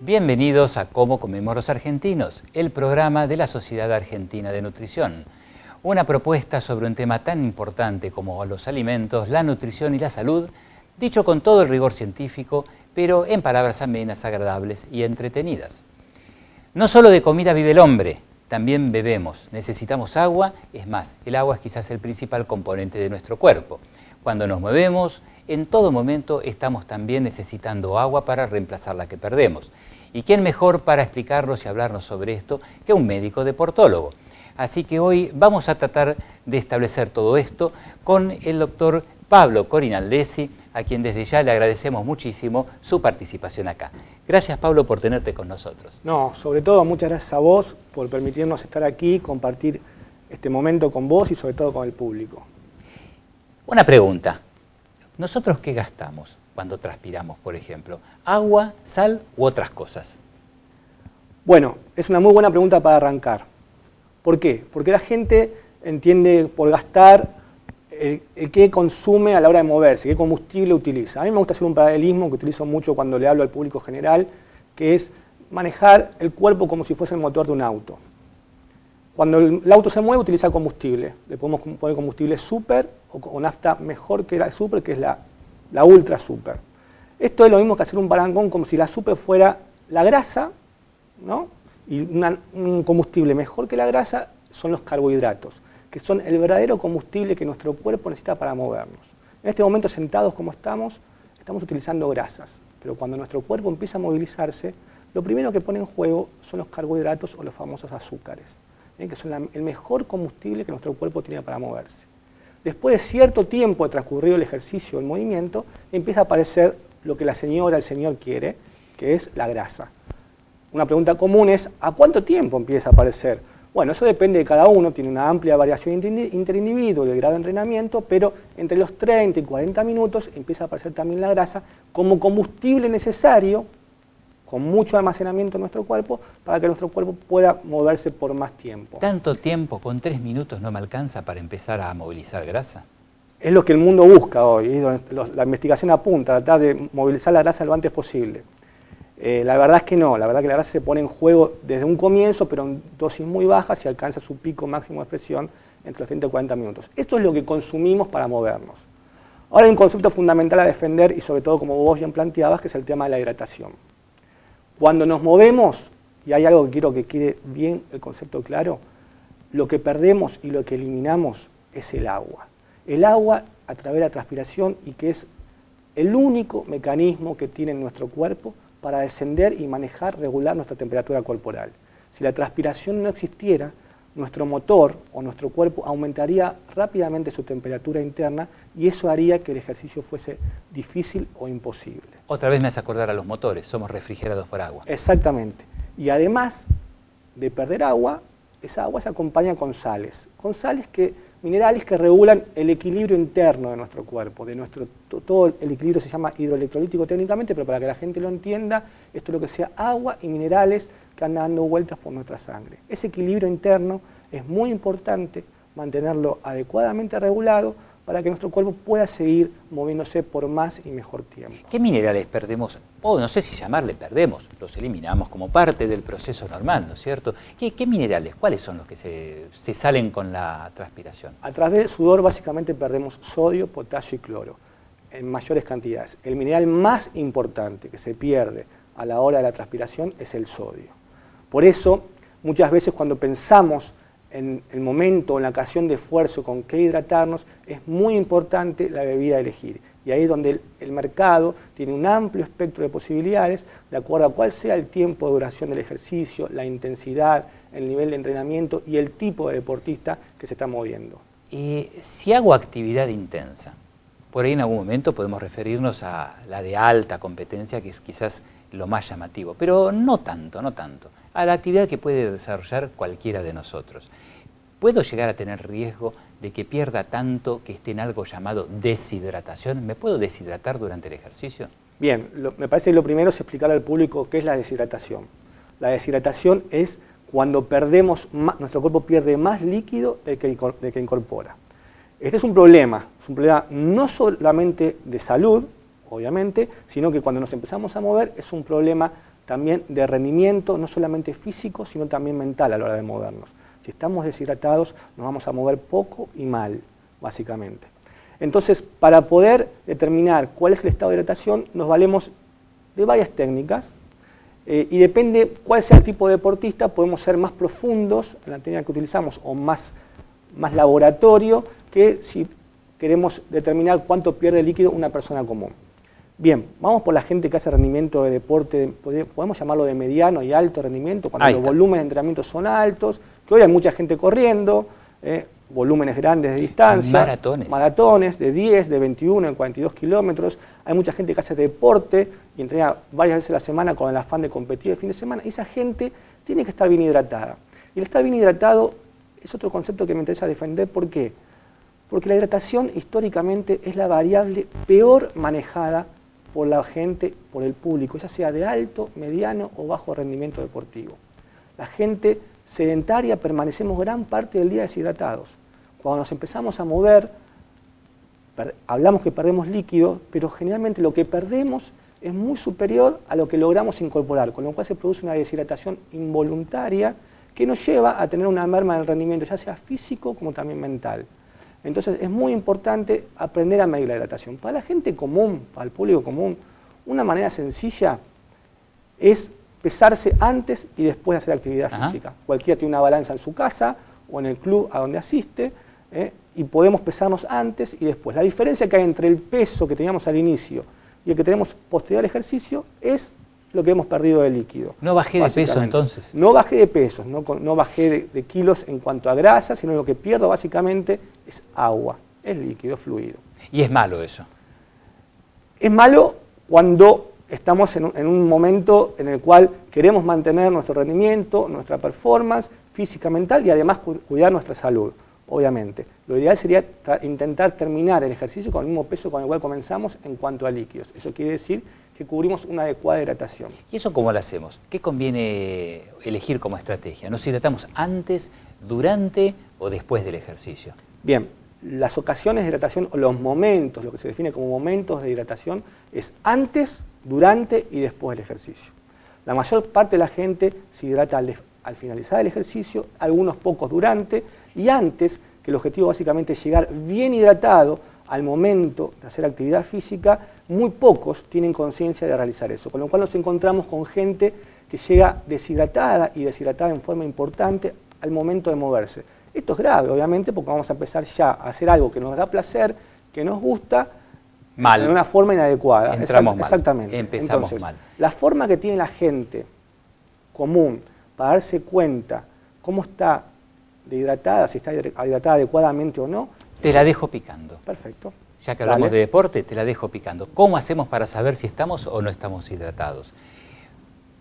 Bienvenidos a Cómo comemos los argentinos, el programa de la Sociedad Argentina de Nutrición. Una propuesta sobre un tema tan importante como los alimentos, la nutrición y la salud, dicho con todo el rigor científico, pero en palabras amenas, agradables y entretenidas. No solo de comida vive el hombre, también bebemos, necesitamos agua, es más, el agua es quizás el principal componente de nuestro cuerpo. Cuando nos movemos, en todo momento estamos también necesitando agua para reemplazar la que perdemos. ¿Y quién mejor para explicarnos y hablarnos sobre esto que un médico deportólogo? Así que hoy vamos a tratar de establecer todo esto con el doctor Pablo Corinaldesi, a quien desde ya le agradecemos muchísimo su participación acá. Gracias, Pablo, por tenerte con nosotros. No, sobre todo muchas gracias a vos por permitirnos estar aquí, compartir este momento con vos y sobre todo con el público. Una pregunta. ¿Nosotros qué gastamos cuando transpiramos, por ejemplo? ¿Agua, sal u otras cosas? Bueno, es una muy buena pregunta para arrancar. ¿Por qué? Porque la gente entiende por gastar el qué consume a la hora de moverse, qué combustible utiliza. A mí me gusta hacer un paralelismo que utilizo mucho cuando le hablo al público general, que es manejar el cuerpo como si fuese el motor de un auto. Cuando el auto se mueve utiliza combustible. Le podemos poner combustible super o nafta mejor que la super, que es la ultra super. Esto es lo mismo que hacer un parangón como si la super fuera la grasa, ¿no? Y un combustible mejor que la grasa son los carbohidratos, que son el verdadero combustible que nuestro cuerpo necesita para movernos. En este momento, sentados como estamos utilizando grasas, pero cuando nuestro cuerpo empieza a movilizarse, lo primero que pone en juego son los carbohidratos o los famosos azúcares, que son el mejor combustible que nuestro cuerpo tiene para moverse. Después de cierto tiempo de transcurrido el ejercicio, el movimiento, empieza a aparecer lo que la señora, el señor quiere, que es la grasa. Una pregunta común es, ¿a cuánto tiempo empieza a aparecer? Bueno, eso depende de cada uno, tiene una amplia variación interindividuo del grado de entrenamiento, pero entre los 30 y 40 minutos empieza a aparecer también la grasa como combustible necesario, con mucho almacenamiento en nuestro cuerpo, para que nuestro cuerpo pueda moverse por más tiempo. ¿Tanto tiempo con 3 minutos no me alcanza para empezar a movilizar grasa? Es lo que el mundo busca hoy, y la investigación apunta a tratar de movilizar la grasa lo antes posible. La verdad es que no, la verdad que la grasa se pone en juego desde un comienzo, pero en dosis muy bajas y alcanza su pico máximo de expresión entre los 30 y 40 minutos. Esto es lo que consumimos para movernos. Ahora hay un concepto fundamental a defender y sobre todo como vos bien planteabas, que es el tema de la hidratación. Cuando nos movemos, y hay algo que quiero que quede bien el concepto claro, lo que perdemos y lo que eliminamos es el agua. El agua a través de la transpiración y que es el único mecanismo que tiene nuestro cuerpo para descender y manejar, regular nuestra temperatura corporal. Si la transpiración no existiera, nuestro motor o nuestro cuerpo aumentaría rápidamente su temperatura interna y eso haría que el ejercicio fuese difícil o imposible. Otra vez me hace acordar a los motores, somos refrigerados por agua. Exactamente. Y además de perder agua, esa agua se acompaña con sales minerales que regulan el equilibrio interno de nuestro cuerpo, todo el equilibrio se llama hidroelectrolítico técnicamente, pero para que la gente lo entienda, esto es lo que sea agua y minerales que andan dando vueltas por nuestra sangre. Ese equilibrio interno es muy importante mantenerlo adecuadamente regulado para que nuestro cuerpo pueda seguir moviéndose por más y mejor tiempo. ¿Qué minerales perdemos? O no sé si llamarle perdemos, los eliminamos como parte del proceso normal, ¿no es cierto? ¿Qué minerales? ¿Cuáles son los que se salen con la transpiración? A través del sudor básicamente perdemos sodio, potasio y cloro en mayores cantidades. El mineral más importante que se pierde a la hora de la transpiración es el sodio. Por eso, muchas veces cuando pensamos en el momento, en la ocasión de esfuerzo con qué hidratarnos, es muy importante la bebida a elegir. Y ahí es donde el mercado tiene un amplio espectro de posibilidades, de acuerdo a cuál sea el tiempo de duración del ejercicio, la intensidad, el nivel de entrenamiento y el tipo de deportista que se está moviendo. Si hago actividad intensa, por ahí en algún momento podemos referirnos a la de alta competencia, que es quizás lo más llamativo, pero no tanto, a la actividad que puede desarrollar cualquiera de nosotros. ¿Puedo llegar a tener riesgo de que pierda tanto que esté en algo llamado deshidratación? ¿Me puedo deshidratar durante el ejercicio? Bien, me parece que lo primero es explicarle al público qué es la deshidratación. La deshidratación es cuando nuestro cuerpo pierde más líquido del que incorpora. Este es un problema no solamente de salud, obviamente, sino que cuando nos empezamos a mover es un problema también de rendimiento, no solamente físico, sino también mental a la hora de movernos. Si estamos deshidratados, nos vamos a mover poco y mal, básicamente. Entonces, para poder determinar cuál es el estado de hidratación, nos valemos de varias técnicas, y depende cuál sea el tipo de deportista, podemos ser más profundos en la técnica que utilizamos o más laboratorio que si queremos determinar cuánto pierde líquido una persona común. Bien, vamos por la gente que hace rendimiento de deporte, podemos llamarlo de mediano y alto rendimiento, cuando los volúmenes de entrenamiento son altos, que hoy hay mucha gente corriendo, volúmenes grandes de distancia, maratones de 10, de 21, de 42 kilómetros, hay mucha gente que hace deporte y entrena varias veces a la semana con el afán de competir el fin de semana, y esa gente tiene que estar bien hidratada. Y el estar bien hidratado es otro concepto que me interesa defender. ¿Por qué? Porque la hidratación históricamente es la variable peor manejada por la gente, por el público, ya sea de alto, mediano o bajo rendimiento deportivo. La gente sedentaria permanecemos gran parte del día deshidratados. Cuando nos empezamos a mover, hablamos que perdemos líquido, pero generalmente lo que perdemos es muy superior a lo que logramos incorporar, con lo cual se produce una deshidratación involuntaria que nos lleva a tener una merma en el rendimiento, ya sea físico como también mental. Entonces es muy importante aprender a medir la hidratación. Para la gente común, para el público común, una manera sencilla es pesarse antes y después de hacer actividad física. Cualquiera tiene una balanza en su casa o en el club a donde asiste, y podemos pesarnos antes y después. La diferencia que hay entre el peso que teníamos al inicio y el que tenemos posterior al ejercicio es lo que hemos perdido de líquido. ¿No bajé de peso entonces? No bajé de pesos, no bajé de kilos en cuanto a grasa, sino lo que pierdo básicamente es agua, es líquido, fluido. ¿Y es malo eso? Es malo cuando estamos en un momento en el cual queremos mantener nuestro rendimiento, nuestra performance física, mental y además cuidar nuestra salud, obviamente. Lo ideal sería intentar terminar el ejercicio con el mismo peso con el cual comenzamos en cuanto a líquidos. Eso quiere decir que cubrimos una adecuada hidratación. ¿Y eso cómo lo hacemos? ¿Qué conviene elegir como estrategia? ¿Nos hidratamos antes, durante o después del ejercicio? Bien, las ocasiones de hidratación o los momentos, lo que se define como momentos de hidratación, es antes, durante y después del ejercicio. La mayor parte de la gente se hidrata al finalizar el ejercicio, algunos pocos durante y antes, que el objetivo básicamente es llegar bien hidratado al momento de hacer actividad física. Muy pocos tienen conciencia de realizar eso, con lo cual nos encontramos con gente que llega deshidratada y deshidratada en forma importante al momento de moverse. Esto es grave, obviamente, porque vamos a empezar ya a hacer algo que nos da placer, que nos gusta, mal, de una forma inadecuada. Entramos mal. Exactamente. Empezamos Entonces, mal. La forma que tiene la gente común para darse cuenta cómo está dehidratada, si está hidratada adecuadamente o no. Te la dejo picando. Perfecto. Ya que hablamos de deporte, te la dejo picando. ¿Cómo hacemos para saber si estamos o no estamos hidratados?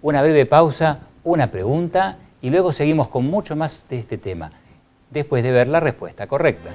Una breve pausa, una pregunta y luego seguimos con mucho más de este tema, después de ver la respuesta correcta.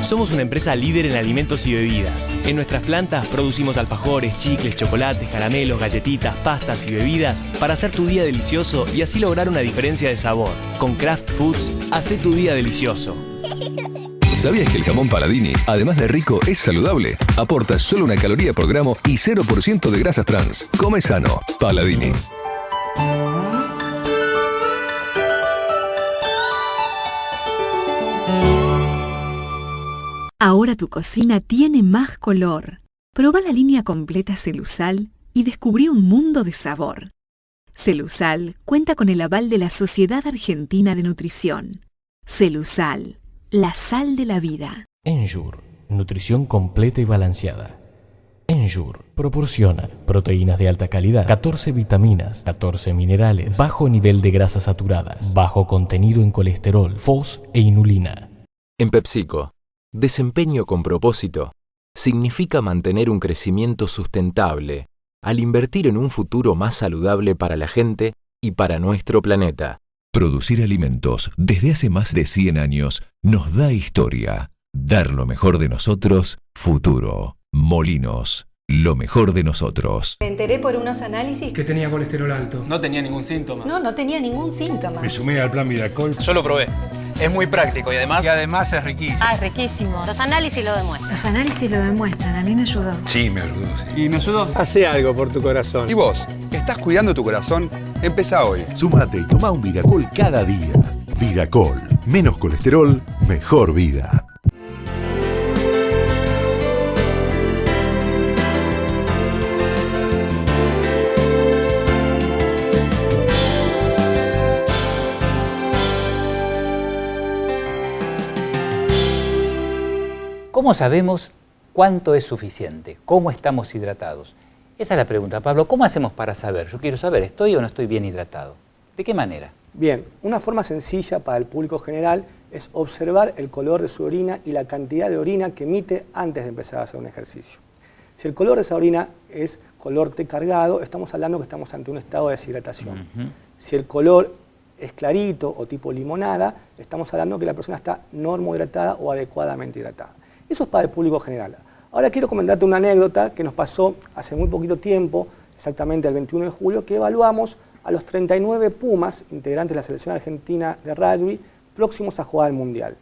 Somos una empresa líder en alimentos y bebidas. En nuestras plantas producimos alfajores, chicles, chocolates, caramelos, galletitas, pastas y bebidas para hacer tu día delicioso y así lograr una diferencia de sabor. Con Kraft Foods, hacé tu día delicioso. ¿Sabías que el jamón Paladini, además de rico, es saludable? Aporta solo 1 caloría por gramo y 0% de grasas trans. Come sano. Paladini. Ahora tu cocina tiene más color. Proba la línea completa Celusal y descubrí un mundo de sabor. Celusal cuenta con el aval de la Sociedad Argentina de Nutrición. Celusal, la sal de la vida. Ensure, nutrición completa y balanceada. Ensure proporciona proteínas de alta calidad, 14 vitaminas, 14 minerales, bajo nivel de grasas saturadas, bajo contenido en colesterol, fos e inulina. En PepsiCo, desempeño con propósito significa mantener un crecimiento sustentable al invertir en un futuro más saludable para la gente y para nuestro planeta. Producir alimentos desde hace más de 100 años nos da historia. Dar lo mejor de nosotros, futuro. Molinos, lo mejor de nosotros. Me enteré por unos análisis que tenía colesterol alto. No tenía ningún síntoma. No tenía ningún síntoma. Me sumé al plan Vidacol. Yo lo probé. Es muy práctico y además es riquísimo. Ah, es riquísimo. Los análisis lo demuestran. Los análisis lo demuestran. A mí me ayudó. Sí, me ayudó. Sí. ¿Y me ayudó? Hace algo por tu corazón. ¿Y vos? ¿Estás cuidando tu corazón? Empezá hoy. Sumate y toma un Vidacol cada día. Vidacol. Menos colesterol, mejor vida. ¿Cómo sabemos cuánto es suficiente? ¿Cómo estamos hidratados? Esa es la pregunta, Pablo. ¿Cómo hacemos para saber? Yo quiero saber, ¿estoy o no estoy bien hidratado? ¿De qué manera? Bien, una forma sencilla para el público general es observar el color de su orina y la cantidad de orina que emite antes de empezar a hacer un ejercicio. Si el color de esa orina es color té cargado, estamos hablando que estamos ante un estado de deshidratación. Si el color es clarito o tipo limonada, estamos hablando que la persona está normohidratada o adecuadamente hidratada. Eso es para el público general. Ahora quiero comentarte una anécdota que nos pasó hace muy poquito tiempo, exactamente el 21 de julio, que evaluamos a los 39 Pumas, integrantes de la selección argentina de rugby, próximos a jugar al Mundial.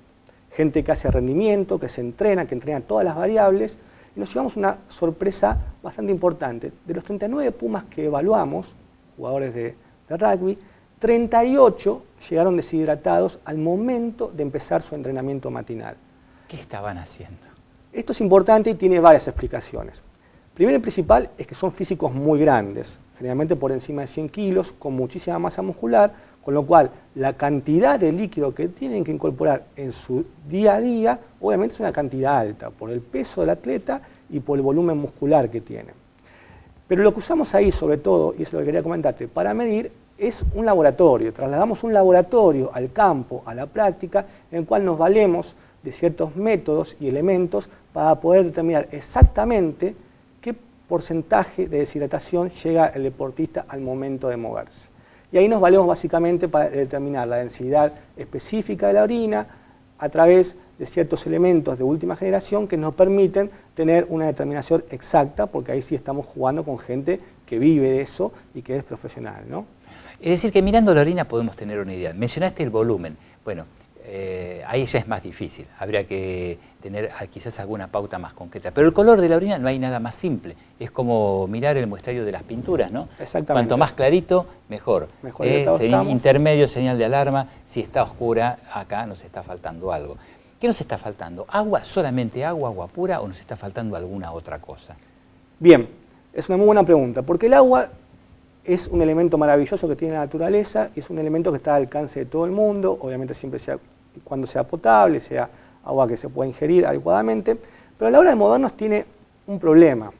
Gente que hace rendimiento, que se entrena, que entrena todas las variables, y nos llevamos una sorpresa bastante importante. De los 39 Pumas que evaluamos, jugadores de rugby, 38 llegaron deshidratados al momento de empezar su entrenamiento matinal. ¿Qué estaban haciendo? Esto es importante y tiene varias explicaciones. Primero y principal es que son físicos muy grandes, generalmente por encima de 100 kilos, con muchísima masa muscular, con lo cual la cantidad de líquido que tienen que incorporar en su día a día, obviamente es una cantidad alta, por el peso del atleta y por el volumen muscular que tienen. Pero lo que usamos ahí, sobre todo, y eso es lo que quería comentarte, para medir es un laboratorio. Trasladamos un laboratorio al campo, a la práctica, en el cual nos valemos de ciertos métodos y elementos para poder determinar exactamente qué porcentaje de deshidratación llega el deportista al momento de moverse. Y ahí nos valemos básicamente para determinar la densidad específica de la orina a través de ciertos elementos de última generación que nos permiten tener una determinación exacta, porque ahí sí estamos jugando con gente que vive de eso y que es profesional, ¿no? Es decir, que mirando la orina podemos tener una idea. Mencionaste el volumen. Bueno, ahí ya es más difícil. Habría que tener quizás alguna pauta más concreta. Pero el color de la orina no hay nada más simple. Es como mirar el muestrario de las pinturas, ¿no? Exactamente. Cuanto más clarito, mejor. Intermedio, señal de alarma. Si está oscura, acá nos está faltando algo. ¿Qué nos está faltando? ¿Agua? ¿Solamente agua, agua pura? ¿O nos está faltando alguna otra cosa? Bien, es una muy buena pregunta. Porque el agua es un elemento maravilloso que tiene la naturaleza, y es un elemento que está al alcance de todo el mundo, obviamente siempre cuando sea potable, sea agua que se pueda ingerir adecuadamente, pero a la hora de movernos tiene un problema,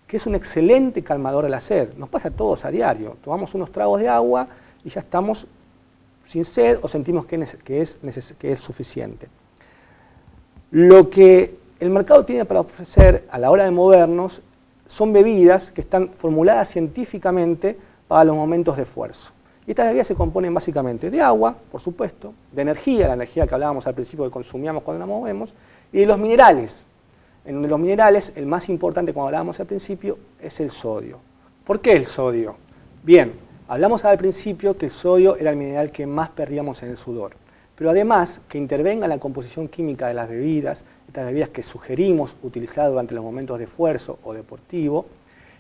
que es un excelente calmador de la sed. Nos pasa a todos a diario, tomamos unos tragos de agua y ya estamos sin sed o sentimos que es suficiente. Lo que el mercado tiene para ofrecer a la hora de movernos son bebidas que están formuladas científicamente para los momentos de esfuerzo. Y estas bebidas se componen básicamente de agua, por supuesto, de energía, la energía que hablábamos al principio que consumíamos cuando nos movemos, y de los minerales, en donde los minerales, el más importante cuando hablábamos al principio, es el sodio. ¿Por qué el sodio? Bien, hablamos al principio que el sodio era el mineral que más perdíamos en el sudor, pero además que intervenga en la composición química de las bebidas, estas bebidas que sugerimos utilizar durante los momentos de esfuerzo o deportivo,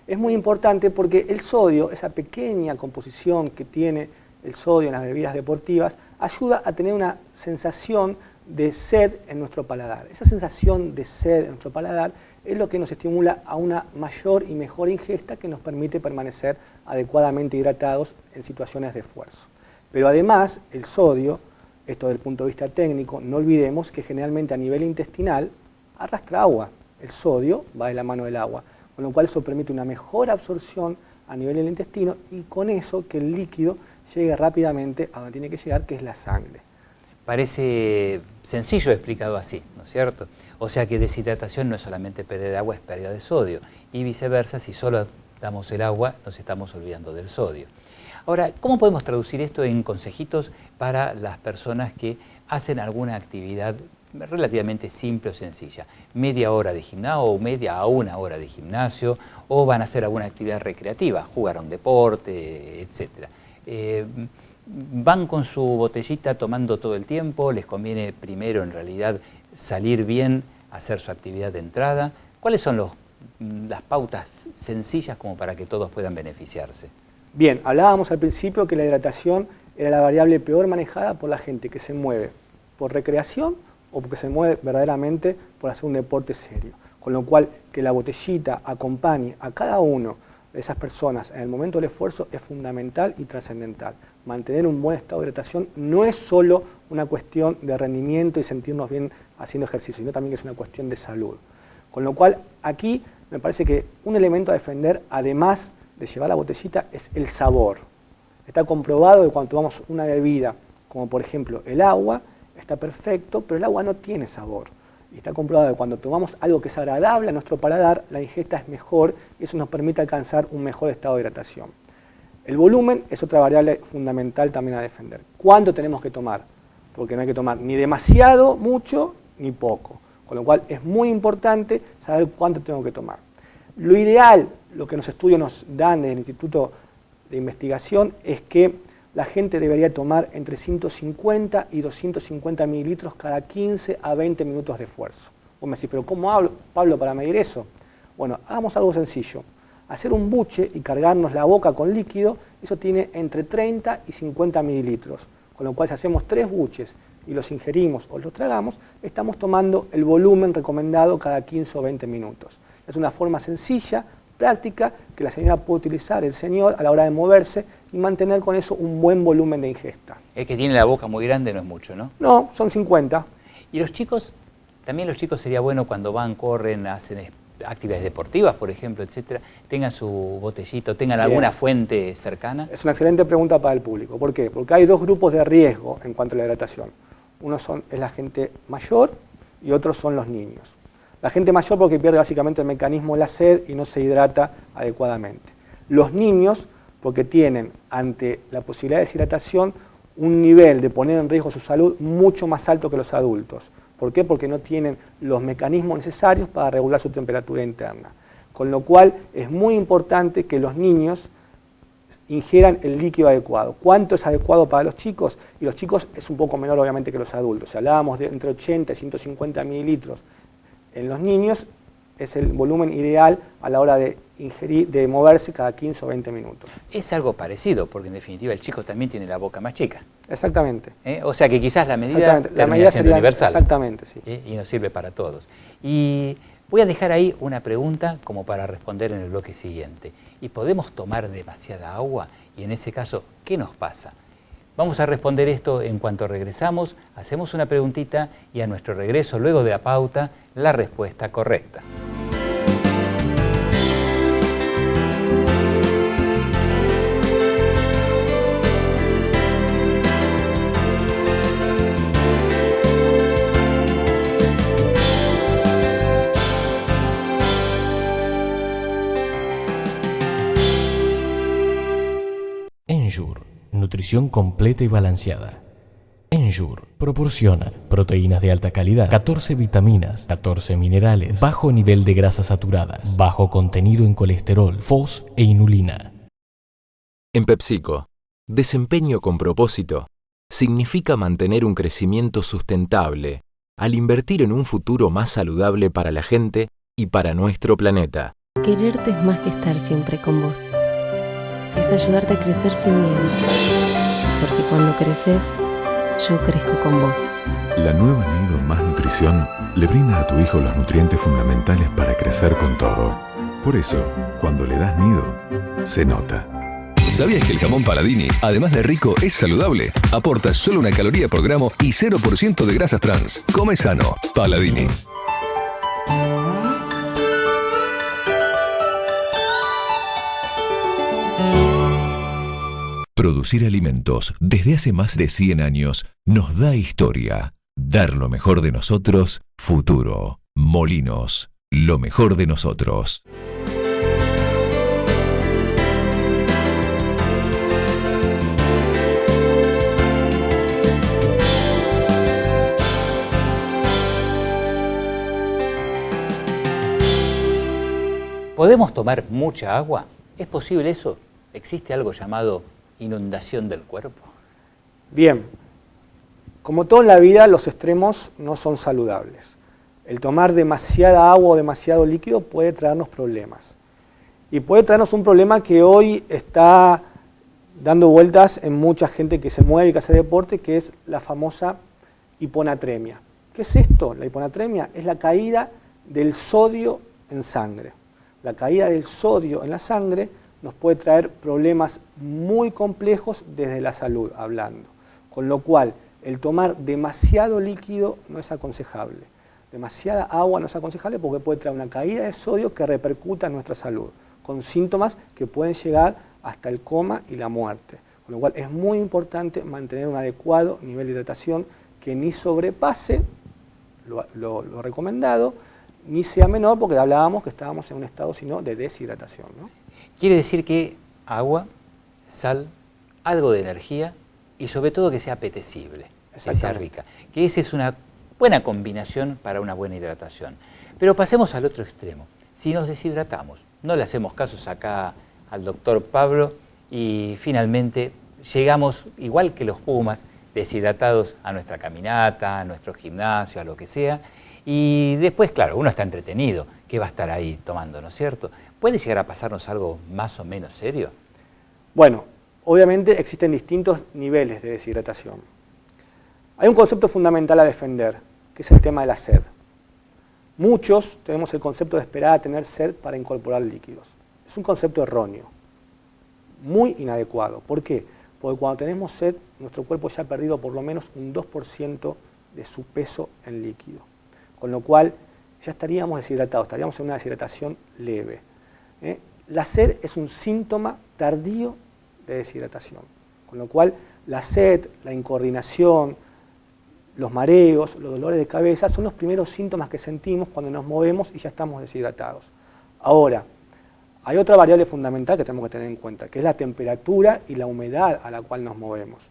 es muy importante porque el sodio, esa pequeña composición que tiene el sodio en las bebidas deportivas, ayuda a tener una sensación de sed en nuestro paladar. Esa sensación de sed en nuestro paladar es lo que nos estimula a una mayor y mejor ingesta que nos permite permanecer adecuadamente hidratados en situaciones de esfuerzo. Pero además, el sodio, esto desde el punto de vista técnico, no olvidemos que generalmente a nivel intestinal arrastra agua. El sodio va de la mano del agua, con lo cual eso permite una mejor absorción a nivel del intestino y con eso que el líquido llegue rápidamente a donde tiene que llegar, que es la sangre. Parece sencillo explicado así, ¿no es cierto? O sea que deshidratación no es solamente pérdida de agua, es pérdida de sodio. Y viceversa, si solo damos el agua, nos estamos olvidando del sodio. Ahora, ¿cómo podemos traducir esto en consejitos para las personas que hacen alguna actividad relativamente simple o sencilla? Media hora de gimnasio o media a una hora de gimnasio, o van a hacer alguna actividad recreativa, jugar a un deporte, etc. Van con su botellita tomando todo el tiempo, les conviene primero en realidad salir bien, hacer su actividad de entrada. ¿Cuáles son las pautas sencillas como para que todos puedan beneficiarse? Bien, hablábamos al principio que la hidratación era la variable peor manejada por la gente que se mueve por recreación o porque se mueve verdaderamente por hacer un deporte serio. Con lo cual, que la botellita acompañe a cada uno de esas personas en el momento del esfuerzo es fundamental y trascendental. Mantener un buen estado de hidratación no es solo una cuestión de rendimiento y sentirnos bien haciendo ejercicio, sino también que es una cuestión de salud. Con lo cual, aquí me parece que un elemento a defender, además de llevar la botellita, es el sabor. Está comprobado que cuando tomamos una bebida, como por ejemplo el agua, está perfecto, pero el agua no tiene sabor. Y está comprobado que cuando tomamos algo que es agradable a nuestro paladar, la ingesta es mejor y eso nos permite alcanzar un mejor estado de hidratación. El volumen es otra variable fundamental también a defender. ¿Cuánto tenemos que tomar? Porque no hay que tomar ni demasiado, mucho, ni poco. Con lo cual es muy importante saber cuánto tengo que tomar. Lo ideal, lo que los estudios nos dan desde el Instituto de Investigación, es que la gente debería tomar entre 150 y 250 mililitros cada 15 a 20 minutos de esfuerzo. Vos me decís, ¿pero cómo hablo, Pablo, para medir eso? Bueno, hagamos algo sencillo. Hacer un buche y cargarnos la boca con líquido, eso tiene entre 30 y 50 mililitros. Con lo cual, si hacemos 3 buches y los ingerimos o los tragamos, estamos tomando el volumen recomendado cada 15 o 20 minutos. Es una forma sencilla, práctica, que la señora puede utilizar, el señor, a la hora de moverse y mantener con eso un buen volumen de ingesta. El que tiene la boca muy grande no es mucho, ¿no? No, son 50. ¿Y los chicos? También los chicos sería bueno cuando van, corren, hacen actividades deportivas, por ejemplo, etcétera, tengan su botellito, tengan alguna fuente cercana. Es una excelente pregunta para el público. ¿Por qué? Porque hay dos grupos de riesgo en cuanto a la hidratación. Uno es la gente mayor y otros son los niños. La gente mayor porque pierde básicamente el mecanismo de la sed y no se hidrata adecuadamente. Los niños porque tienen, ante la posibilidad de deshidratación, un nivel de poner en riesgo su salud mucho más alto que los adultos. ¿Por qué? Porque no tienen los mecanismos necesarios para regular su temperatura interna. Con lo cual es muy importante que los niños ingieran el líquido adecuado. ¿Cuánto es adecuado para los chicos? Y los chicos es un poco menor obviamente que los adultos. Si hablábamos de entre 80 y 150 mililitros en los niños, es el volumen ideal a la hora de ingerir, de moverse cada 15 o 20 minutos. Es algo parecido, porque en definitiva el chico también tiene la boca más chica. Exactamente. O sea que quizás la medida termina siendo universal. Exactamente, sí. Y nos sirve para todos. Y voy a dejar ahí una pregunta como para responder en el bloque siguiente. ¿Y podemos tomar demasiada agua? Y en ese caso, ¿qué nos pasa? Vamos a responder esto en cuanto regresamos, hacemos una preguntita y a nuestro regreso, luego de la pauta, la respuesta correcta. Ensure, nutrición completa y balanceada. Ensure proporciona proteínas de alta calidad, 14 vitaminas, 14 minerales, bajo nivel de grasas saturadas, bajo contenido en colesterol, fos e inulina. En PepsiCo, desempeño con propósito significa mantener un crecimiento sustentable al invertir en un futuro más saludable para la gente y para nuestro planeta. Quererte es más que estar siempre con vos. Es ayudarte a crecer sin miedo. Porque cuando creces, yo crezco con vos. La nueva Nido Más Nutrición le brinda a tu hijo los nutrientes fundamentales para crecer con todo. Por eso, cuando le das Nido, se nota. ¿Sabías que el jamón Paladini, además de rico, es saludable? Aporta solo 1 caloría por gramo y 0% de grasas trans. Come sano. Paladini. Producir alimentos desde hace más de 100 años nos da historia. Dar lo mejor de nosotros, futuro. Molinos, lo mejor de nosotros. ¿Podemos tomar mucha agua? ¿Es posible eso? ¿Existe algo llamado inundación del cuerpo? Bien, como todo en la vida, los extremos no son saludables. El tomar demasiada agua o demasiado líquido puede traernos problemas. Y puede traernos un problema que hoy está dando vueltas en mucha gente que se mueve y que hace deporte, que es la famosa hiponatremia. ¿Qué es esto? La hiponatremia es la caída del sodio en sangre. La caída del sodio en la sangre nos puede traer problemas muy complejos desde la salud, hablando. Con lo cual, el tomar demasiado líquido no es aconsejable. Demasiada agua no es aconsejable porque puede traer una caída de sodio que repercuta en nuestra salud, con síntomas que pueden llegar hasta el coma y la muerte. Con lo cual es muy importante mantener un adecuado nivel de hidratación que ni sobrepase lo recomendado, ni sea menor, porque hablábamos que estábamos en un estado sino de deshidratación, ¿no? Quiere decir que agua, sal, algo de energía y sobre todo que sea apetecible, que sea rica. Que esa es una buena combinación para una buena hidratación. Pero pasemos al otro extremo. Si nos deshidratamos, no le hacemos casos acá al doctor Pablo y finalmente llegamos, igual que los pumas, deshidratados a nuestra caminata, a nuestro gimnasio, a lo que sea, y después, claro, uno está entretenido, ¿qué va a estar ahí tomando, no es cierto? ¿Puede llegar a pasarnos algo más o menos serio? Bueno, obviamente existen distintos niveles de deshidratación. Hay un concepto fundamental a defender, que es el tema de la sed. Muchos tenemos el concepto de esperar a tener sed para incorporar líquidos. Es un concepto erróneo, muy inadecuado. ¿Por qué? Porque cuando tenemos sed, nuestro cuerpo ya ha perdido por lo menos un 2% de su peso en líquido. Con lo cual, ya estaríamos deshidratados, estaríamos en una deshidratación leve. La sed es un síntoma tardío de deshidratación. Con lo cual, la sed, la incoordinación, los mareos, los dolores de cabeza son los primeros síntomas que sentimos cuando nos movemos y ya estamos deshidratados. Ahora, hay otra variable fundamental que tenemos que tener en cuenta, que es la temperatura y la humedad a la cual nos movemos.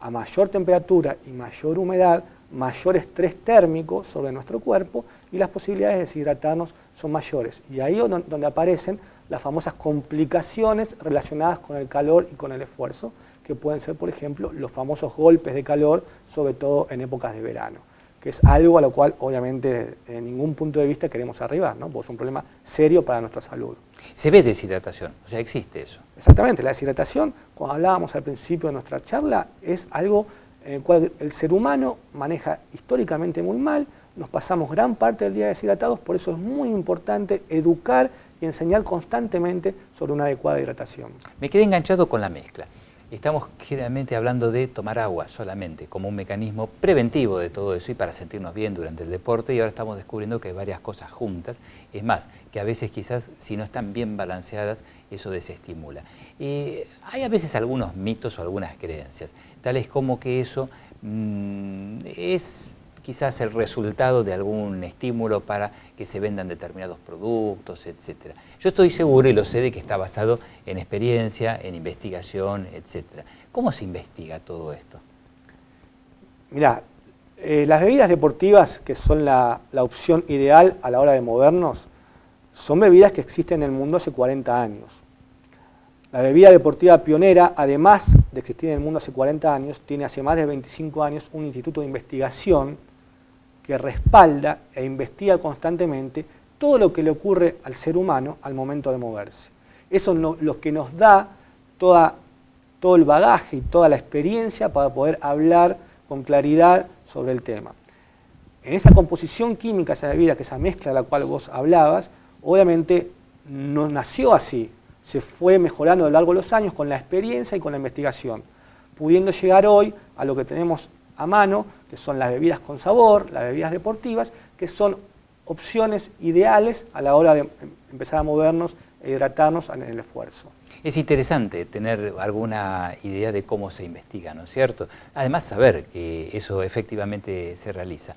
A mayor temperatura y mayor humedad, mayor estrés térmico sobre nuestro cuerpo y las posibilidades de deshidratarnos son mayores. Y ahí es donde aparecen las famosas complicaciones relacionadas con el calor y con el esfuerzo, que pueden ser, por ejemplo, los famosos golpes de calor, sobre todo en épocas de verano, que es algo a lo cual, obviamente, en ningún punto de vista queremos arribar, ¿no? Porque es un problema serio para nuestra salud. Se ve deshidratación, o sea, existe eso. Exactamente, la deshidratación, cuando hablábamos al principio de nuestra charla, es algo en el cual el ser humano maneja históricamente muy mal, nos pasamos gran parte del día deshidratados, por eso es muy importante educar y enseñar constantemente sobre una adecuada hidratación. Me quedé enganchado con la mezcla. Estamos generalmente hablando de tomar agua solamente, como un mecanismo preventivo de todo eso y para sentirnos bien durante el deporte, y ahora estamos descubriendo que hay varias cosas juntas. Es más, que a veces quizás si no están bien balanceadas, eso desestimula. Hay a veces algunos mitos o algunas creencias, tales como que eso es quizás el resultado de algún estímulo para que se vendan determinados productos, etc. Yo estoy seguro y lo sé de que está basado en experiencia, en investigación, etc. ¿Cómo se investiga todo esto? Mirá, las bebidas deportivas, que son la opción ideal a la hora de movernos, son bebidas que existen en el mundo hace 40 años. La bebida deportiva pionera, además de existir en el mundo hace 40 años, tiene hace más de 25 años un instituto de investigación que respalda e investiga constantemente todo lo que le ocurre al ser humano al momento de moverse. Eso es lo que nos da todo el bagaje y toda la experiencia para poder hablar con claridad sobre el tema. En esa composición química, esa bebida, que esa mezcla de la cual vos hablabas, obviamente no nació así, se fue mejorando a lo largo de los años con la experiencia y con la investigación, pudiendo llegar hoy a lo que tenemos a mano, que son las bebidas con sabor, las bebidas deportivas, que son opciones ideales a la hora de empezar a movernos e hidratarnos en el esfuerzo. Es interesante tener alguna idea de cómo se investiga, ¿no es cierto? Además, saber que eso efectivamente se realiza.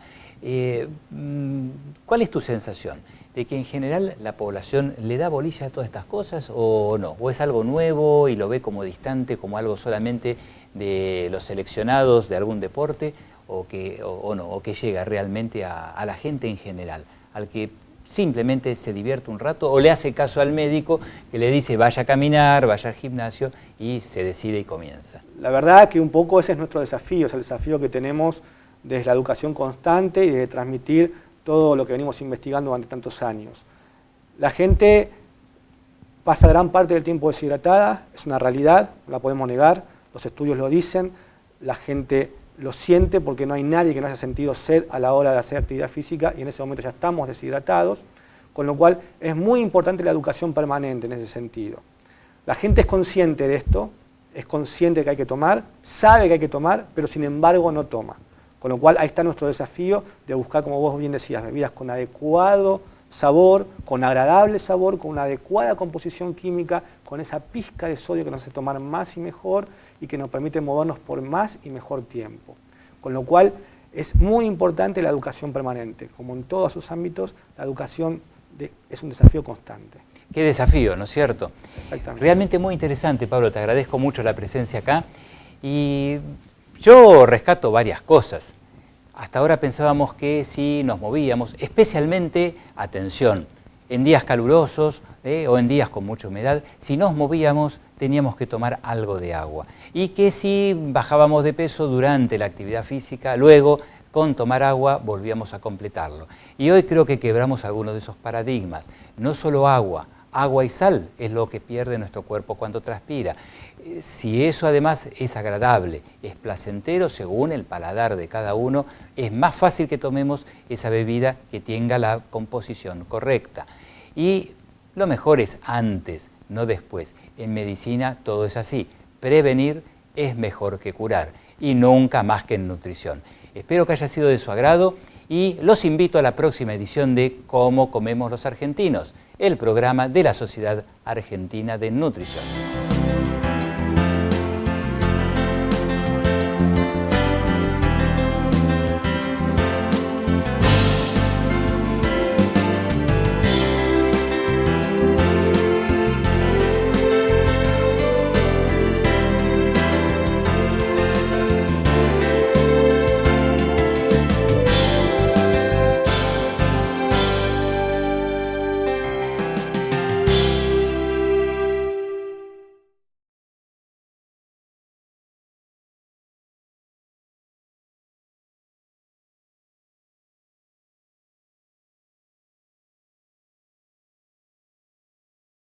¿Cuál es tu sensación? ¿De que en general la población le da bolilla a todas estas cosas o no? ¿O es algo nuevo y lo ve como distante, como algo solamente de los seleccionados de algún deporte, o que llega realmente a la gente en general, al que simplemente se divierte un rato o le hace caso al médico que le dice vaya a caminar, vaya al gimnasio y se decide y comienza. La verdad que un poco ese es nuestro desafío, es el desafío que tenemos desde la educación constante y de transmitir todo lo que venimos investigando durante tantos años. La gente pasa gran parte del tiempo deshidratada, es una realidad, no la podemos negar, los estudios lo dicen, la gente lo siente porque no hay nadie que no haya sentido sed a la hora de hacer actividad física y en ese momento ya estamos deshidratados, con lo cual es muy importante la educación permanente en ese sentido. La gente es consciente de esto, es consciente que hay que tomar, sabe que hay que tomar, pero sin embargo no toma. Con lo cual ahí está nuestro desafío de buscar, como vos bien decías, bebidas con adecuado sabor, con agradable sabor, con una adecuada composición química, con esa pizca de sodio que nos hace tomar más y mejor y que nos permite movernos por más y mejor tiempo. Con lo cual es muy importante la educación permanente. Como en todos sus ámbitos, la educación es un desafío constante. Qué desafío, ¿no es cierto? Exactamente. Realmente muy interesante, Pablo, te agradezco mucho la presencia acá y yo rescato varias cosas. Hasta ahora pensábamos que si nos movíamos, especialmente, atención, en días calurosos o en días con mucha humedad, si nos movíamos teníamos que tomar algo de agua. Y que si bajábamos de peso durante la actividad física, luego con tomar agua volvíamos a completarlo. Y hoy creo que quebramos algunos de esos paradigmas. No solo agua, agua y sal es lo que pierde nuestro cuerpo cuando transpira. Si eso además es agradable, es placentero según el paladar de cada uno, es más fácil que tomemos esa bebida que tenga la composición correcta. Y lo mejor es antes, no después. En medicina todo es así. Prevenir es mejor que curar y nunca más que en nutrición. Espero que haya sido de su agrado y los invito a la próxima edición de Cómo comemos los argentinos, el programa de la Sociedad Argentina de Nutrición.